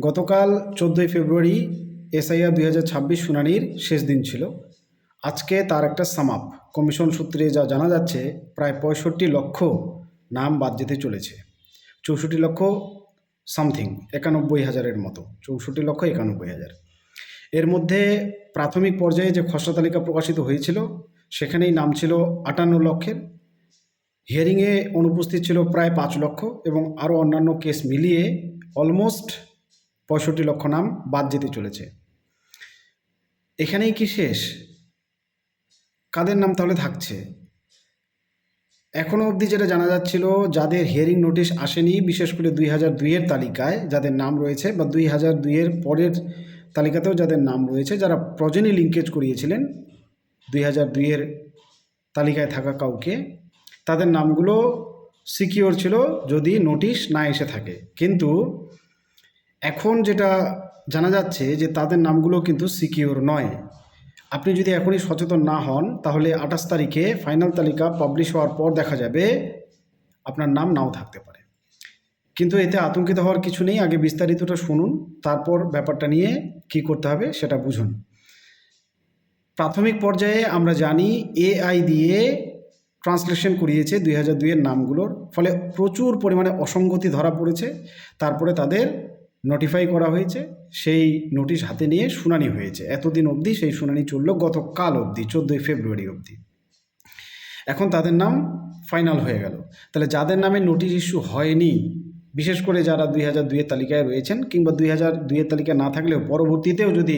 গতকাল 14ই ফেব্রুয়ারি এসআইআর 2026 শুনানির শেষ দিন ছিল। আজকে তার একটা সামাপ কমিশন সূত্রে যা জানা যাচ্ছে, প্রায় 65 লক্ষ নাম বাদ যেতে চলেছে। 64 লক্ষ সামথিং, 91,000-এর মতো, 64,91,000। এর মধ্যে প্রাথমিক পর্যায়ে যে খসড়া তালিকা প্রকাশিত হয়েছিল সেখানেই নাম ছিল 58 লক্ষের। হিয়ারিংয়ে অনুপস্থিত ছিল প্রায় 5 লক্ষ এবং আরও অন্যান্য কেস মিলিয়ে অলমোস্ট 65 লক্ষ নাম বাদ যেতে চলেছে। এখানেই কি শেষ? কাদের নাম তাহলে থাকছে? এখনও অবধি যেটা জানা যাচ্ছিল, যাদের হিয়ারিং নোটিশ আসেনি, বিশেষ করে 2002-এর তালিকায় যাদের নাম রয়েছে বা 2002-এর পরের তালিকাতেও যাদের নাম রয়েছে, যারা প্রজেনি লিঙ্কেজ করিয়েছিলেন 2002-এর তালিকায় থাকা কাউকে, তাদের নামগুলো সিকিওর ছিল যদি নোটিশ না এসে থাকে। কিন্তু এখন যেটা জানা যাচ্ছে যে তাদের নামগুলো কিন্তু সিকিওর নয়। আপনি যদি এখনই সচেতন না হন তাহলে 28 তারিখে ফাইনাল তালিকা পাবলিশ হওয়ার পর দেখা যাবে আপনার নাম নাও থাকতে পারে। কিন্তু এতে আতঙ্কিত হওয়ার কিছু নেই। আগে বিস্তারিতটা শুনুন, তারপর ব্যাপারটা নিয়ে কি করতে হবে সেটা বুঝুন। প্রাথমিক পর্যায়ে আমরা জানি এআই দিয়ে ট্রান্সলেশন করিয়েছে 2002-এর নামগুলোর, ফলে প্রচুর পরিমাণে অসঙ্গতি ধরা পড়েছে। তারপরে তাদের নোটিফাই করা হয়েছে, সেই নোটিশ হাতে নিয়ে শুনানি হয়েছে। এতদিন অবধি সেই শুনানি চলল, গতকাল অবধি 14ই ফেব্রুয়ারি অবধি। এখন তাদের নাম ফাইনাল হয়ে গেল। তাহলে যাদের নামে নোটিশ ইস্যু হয়নি, বিশেষ করে যারা 2002-এর তালিকায় রয়েছেন কিংবা 2002-এর তালিকা না থাকলেও পরবর্তীতেও যদি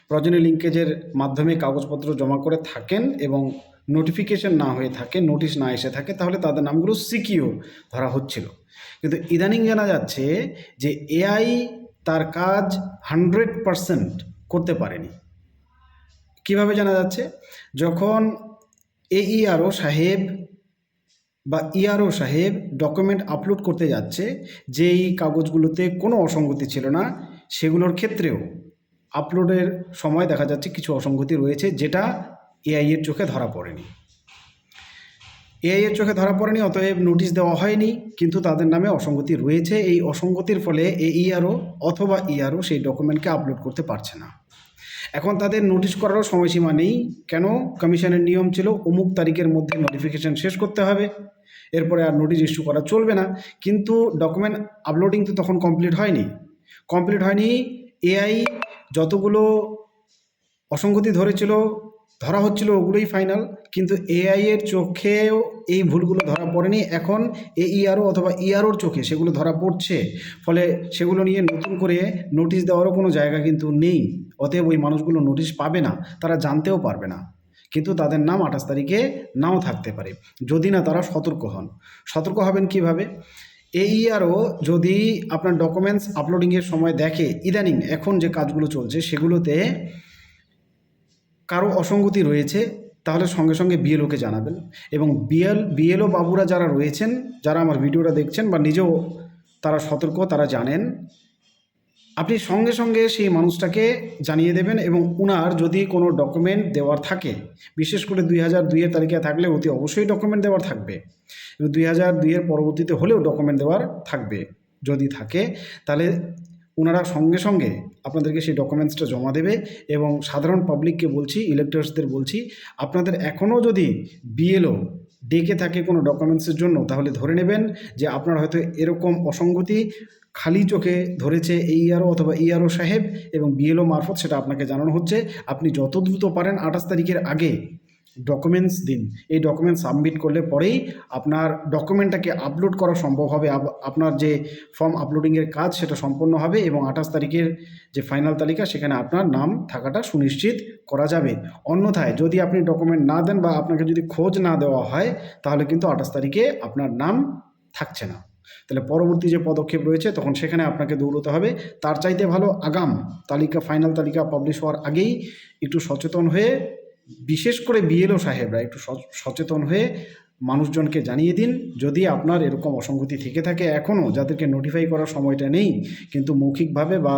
প্রজেনি লিঙ্কেজের মাধ্যমে কাগজপত্র জমা করে থাকেন এবং নোটিফিকেশন না হয়ে থাকে, নোটিশ না এসে থাকে, তাহলে তাদের নামগুলো সিকিওর ধরা হচ্ছিল। কিন্তু ইদানিং জানা যাচ্ছে যে এআই তার কাজ 100% করতে পারেনি। কিভাবে জানা যাচ্ছে? যখন এইআরও সাহেব বা ইআরও সাহেব ডকুমেন্ট আপলোড করতে যাচ্ছে, যেই কাগজগুলোতে কোনো অসঙ্গতি ছিল না, সেগুলোর ক্ষেত্রেও আপলোডের সময় দেখা যাচ্ছে কিছু অসঙ্গতি রয়েছে, যেটা এআইয়ের চোখে ধরা পড়েনি। এআইয়ের চোখে ধরা পড়েনি, অতএব নোটিশ দেওয়া হয়নি, কিন্তু তাদের নামে অসঙ্গতি রয়েছে। এই অসঙ্গতির ফলে এইআরও অথবা ইআরও সেই ডকুমেন্টকে আপলোড করতে পারছে না। এখন তাদের নোটিশ করারও সময়সীমা নেই। কেন? কমিশনের নিয়ম ছিল অমুক তারিখের মধ্যে নোটিফিকেশান শেষ করতে হবে, এরপরে আর নোটিশ ইস্যু করা চলবে না। কিন্তু ডকুমেন্ট আপলোডিং তো তখন কমপ্লিট হয়নি। এআই যতগুলো অসঙ্গতি ধরা হচ্ছিল ওগুলোই ফাইনাল, কিন্তু এআইয়ের চোখেও এই ভুলগুলো ধরা পড়েনি। এখন এইআরও অথবা ইআরওর চোখে সেগুলো ধরা পড়ছে, ফলে সেগুলো নিয়ে নতুন করে নোটিশ দেওয়ারও কোনো জায়গা কিন্তু নেই। অতএব ওই মানুষগুলো নোটিশ পাবে না, তারা জানতেও পারবে না। কিন্তু তাদের নাম 28 তারিখে নাও থাকতে পারে, যদি না তারা সতর্ক হন। সতর্ক হবেন কিভাবে? এইআরও যদি আপনার ডকুমেন্টস আপলোডিংয়ের সময় দেখে ইদানিং এখন যে কাজগুলো চলছে সেগুলোতে কারো অসঙ্গতি রয়েছে, তাহলে সঙ্গে সঙ্গে বিএলওকে জানাবেন। এবং বিএলও বাবুরা যারা রয়েছেন, যারা আমার ভিডিওটা দেখছেন বা নিজেও তারা সতর্ক, তারা জানেন, আপনি সঙ্গে সঙ্গে সেই মানুষটাকে জানিয়ে দেবেন। এবং উনার যদি কোনো ডকুমেন্ট দেওয়ার থাকে, বিশেষ করে 2002-এর তালিকায় থাকলে অতি অবশ্যই ডকুমেন্ট দেওয়ার থাকবে, 2002-এর পরবর্তীতে হলেও ডকুমেন্ট দেওয়ার থাকবে। যদি থাকে তাহলে ওনারা সঙ্গে সঙ্গে আপনাদেরকে সেই ডকুমেন্টসটা জমা দেবে। এবং সাধারণ পাবলিককে বলছি, ইলেক্টর্সদের বলছি, আপনাদের এখনও যদি বিএলও ডেকে থাকে কোনো ডকুমেন্টসের জন্য, তাহলে ধরে নেবেন যে আপনার হয়তো এরকম অসঙ্গতি খালি চোখে ধরেছে এইআরও অথবা ইআরও সাহেব, এবং বিএলও মারফত সেটা আপনাকে জানানো হচ্ছে। আপনি যত দ্রুত পারেন 28 তারিখের আগে ডকুমেন্টস দিন। এই ডকুমেন্টস সাবমিট করলে পরেই আপনার ডকুমেন্টটাকে আপলোড করা সম্ভব হবে। আপনার যে ফর্ম আপলোডিংয়ের কাজ সেটা সম্পন্ন হবে এবং 28 তারিখের যে ফাইনাল তালিকা সেখানে আপনার নাম থাকাটা সুনিশ্চিত করা যাবে। অন্যথায় যদি আপনি ডকুমেন্ট না দেন বা আপনাকে যদি খোঁজ না দেওয়া হয়, তাহলে কিন্তু 28 তারিখে আপনার নাম থাকছে না। তাহলে পরবর্তী যে পদক্ষেপ রয়েছে তখন সেখানে আপনাকে দৌড়তে হবে। তার চাইতে ভালো আগাম তালিকা, ফাইনাল তালিকা পাবলিশ হওয়ার আগেই একটু সচেতন হয়ে, বিশেষ করে বিএলও সাহেবরা একটু সচেতন হয়ে মানুষজনকে জানিয়ে দিন। যদি আপনার এরকম অসঙ্গতি থেকে থাকে এখনও, যাদেরকে নোটিফাই করার সময়টা নেই, কিন্তু মৌখিকভাবে বা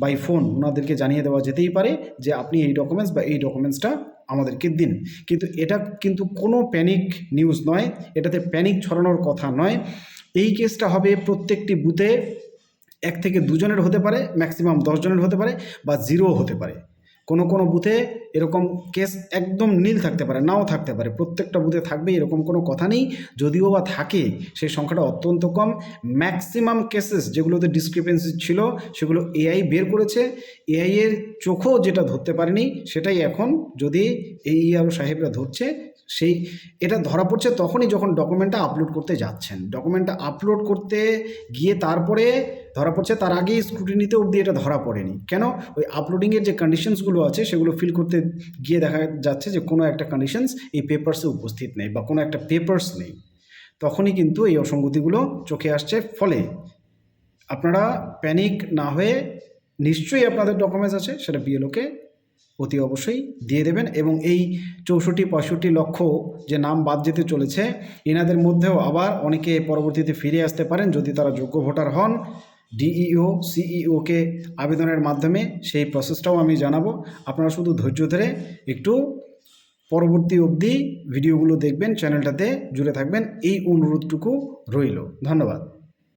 বাই ফোন ওনাদেরকে জানিয়ে দেওয়া যেতেই পারে যে আপনি এই ডকুমেন্টস বা এই ডকুমেন্টসটা আমাদেরকে দিন। কিন্তু এটা কিন্তু কোনো প্যানিক নিউজ নয়, এটাতে প্যানিক ছড়ানোর কথা নয়। এই কেসটা হবে প্রত্যেকটি বুথে 1 থেকে 2 জনের হতে পারে, ম্যাক্সিমাম 10 জনের হতে পারে, বা 0 হতে পারে। কোনো কোনো বুথে এরকম কেস একদম নীল থাকতে পারে, নাও থাকতে পারে। প্রত্যেকটা বুথে থাকবে এরকম কোনো কথা নেই। যদিও বা থাকে, সেই সংখ্যাটা অত্যন্ত কম। ম্যাক্সিমাম কেসেস যেগুলোতে ডিসক্রিপেন্সি ছিল সেগুলো এআই বের করেছে। এআই এর চোখও যেটা ধরতে পারেনি সেটাই এখন যদি AERO সাহেবরা ধরছে, সেই এটা ধরা পড়ছে তখনই যখন ডকুমেন্টটা আপলোড করতে যাচ্ছেন। ডকুমেন্টটা আপলোড করতে গিয়ে তারপরে ধরা পড়ছে, তার আগেই স্ক্রুটিনিতে অবধি এটা ধরা পড়েনি। কেন? ওই আপলোডিংয়ের যে কন্ডিশনসগুলো আছে সেগুলো ফিল করতে গিয়ে দেখা যাচ্ছে যে কোনো একটা কন্ডিশনস এই পেপারসে উপস্থিত নেই বা কোনো একটা পেপারস নেই। তখনই কিন্তু এই অসঙ্গতিগুলো চোখে আসছে। ফলে আপনারা প্যানিক না হয়ে নিশ্চয়ই আপনাদের ডকুমেন্টস আছে সেটা বিএলওকে অতি অবশ্যই দিয়ে দেবেন। এবং এই 64-65 লক্ষ যে নাম বাদ যেতে চলেছে, এনাদের মধ্যেও আবার অনেকে পরবর্তীতে ফিরে আসতে পারেন যদি তারা যোগ্য ভোটার হন। ডিইও সিইওকে আবেদনের মাধ্যমে সেই প্রসেসটাও আমি জানাবো। আপনারা শুধু ধৈর্য ধরে একটু পরবর্তী অবধি ভিডিওগুলো দেখবেন, চ্যানেলটাতে জুড়ে থাকবেন, এই অনুরোধটুকু রইল। ধন্যবাদ।